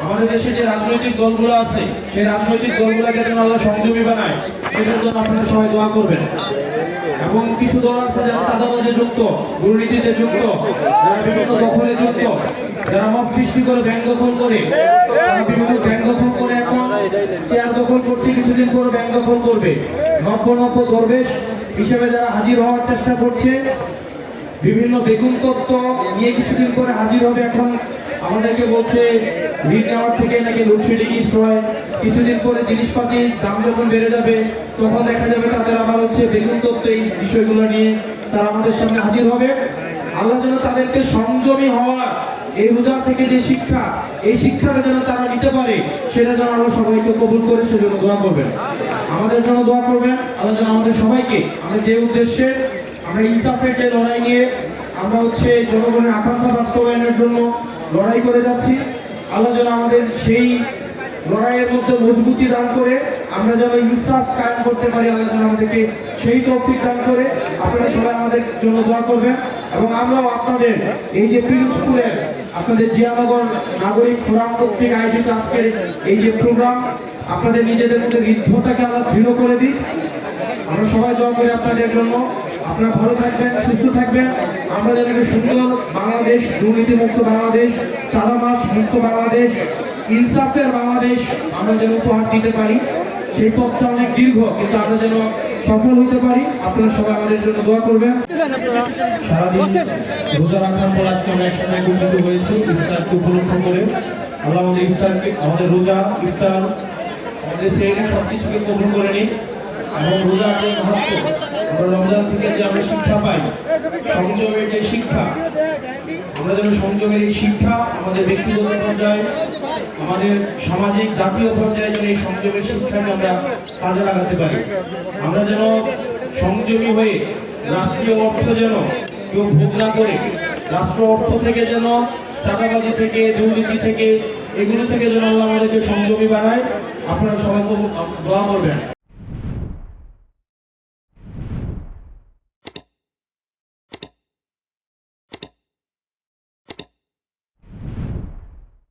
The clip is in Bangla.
আমাদের দেশে যে রাজনৈতিক দলগুলো আছে সেই রাজনৈতিক দলগুলোকে যেন আল্লাহ সংযমী বানায়, সেটার জন্য আপনারা সবাই দোয়া করবেন। এবং কিছু দল আছে যারা চাঁদাবাজে যুক্ত, দুর্নীতিতে যুক্ত, যারা বিভিন্ন দখলে যুক্ত, যারা মব সৃষ্টি করে ব্যাংক দখল করে, তারা বিভিন্ন ব্যাংক দখল করে এখন চেয়ার দখল করছে, কিছুদিন পরে ব্যাংক দখল করবে। নব্য দরবেশ হিসেবে যারা হাজির হওয়ার চেষ্টা করছে, বিভিন্ন বেগুন তত্ত্ব নিয়ে কিছুদিন পরে হাজির হবে। এখন আমাদেরকে বলছে ঋণ নেওয়ার থেকে নাকি লোডশেডিং হয়, কিছুদিন পরে জিনিসপাতির দাম যখন বেড়ে যাবে তখন দেখা যাবে তাদের আবার হচ্ছে বেগুন তত্ত্ব, এই বিষয়গুলো নিয়ে তারা আমাদের সামনে হাজির হবে। আল্লাহ যেন তাদেরকে সংযমী হওয়ার এই রোজা থেকে যে শিক্ষা, এই শিক্ষাটা যেন তারা নিতে পারে, সেটা যেন আল্লাহ সবাইকে কবুল করে সেজন্য দোয়া করবেন। আমাদের জন্য দোয়া করবেন। আল্লাহ যেন আমাদের সবাইকে, আমরা যে উদ্দেশ্যে আমরা ইনসাফের যে লড়াই নিয়ে আমরা হচ্ছে জনগণের আকাঙ্ক্ষা বাস্তবায়নের জন্য লড়াই করে যাচ্ছি, আল্লাহ যেন আমাদের সেই লড়াইয়ের মধ্যে মজবুতি দান করে আমরা যেন ইনসাফ কায়েম করতে পারি। আল্লাহ যেন আমাদেরকে সেই তৌফিক দান করে। আপনারা সবাই আমাদের জন্য দোয়া করবেন। এবং আমরাও আপনাদের এই যে পিরোজপুরের আপনাদের জিয়ানগর নাগরিক ফোরাম কর্তৃক আয়োজিত আজকের এই যে প্রোগ্রাম, আপনাদের নিজেদের মধ্যে হৃদ্যতাকে আল্লাহ দৃঢ় করে দিই। আমরা সবাই দোয়া করি আপনাদের জন্য। আপনারা ভালো থাকবেন, সুস্থ থাকবেন। আমরা যেন একটা সুন্দর বাংলাদেশ, দুর্নীতিমুক্ত বাংলাদেশ, চাঁদাবাজ মুক্ত বাংলাদেশ, ইনসাফের বাংলাদেশ আমরা যেন উপহার দিতে পারি। সেই পথটা অনেক দীর্ঘ, কিন্তু আমরা যেন সফল হতে পারি। আপনারা সবাই আমাদের জন্য দোয়া করবেন। সারাদিন রোজা রাখার পর আজকে আমরা একসাথে একত্রিত হয়েছি ইফতারকে উপলক্ষ করে। আল্লাহ আমাদের ইফতারকে, আমাদের রোজা, ইফতার, আমাদের সেটা সবকিছুকে কবুল করে নিই। এবং রোজার যে মাহাত্ম্য, আমরা রমজান থেকে যে আমরা শিক্ষা পাই, সংযমের যে শিক্ষা, আমরা যেন সংযমের এই শিক্ষা আমাদের ব্যক্তিগত পর্যায়ে, আমাদের সামাজিক জাতীয় পর্যায়ে যেন এই সংযমের শিক্ষাকে আমরা কাজে লাগাতে পারি। আমরা যেন সংযমী হয়ে রাষ্ট্রীয় অর্থ যেন কেউ ভোগ না করে, রাষ্ট্র অর্থ থেকে যেন, চাঁদাবাজি থেকে, দুর্নীতি থেকে, এগুলো থেকে যেন আল্লাহ আমাদেরকে সংযমী বানায়। আপনারা সবাই দোয়া করবেন।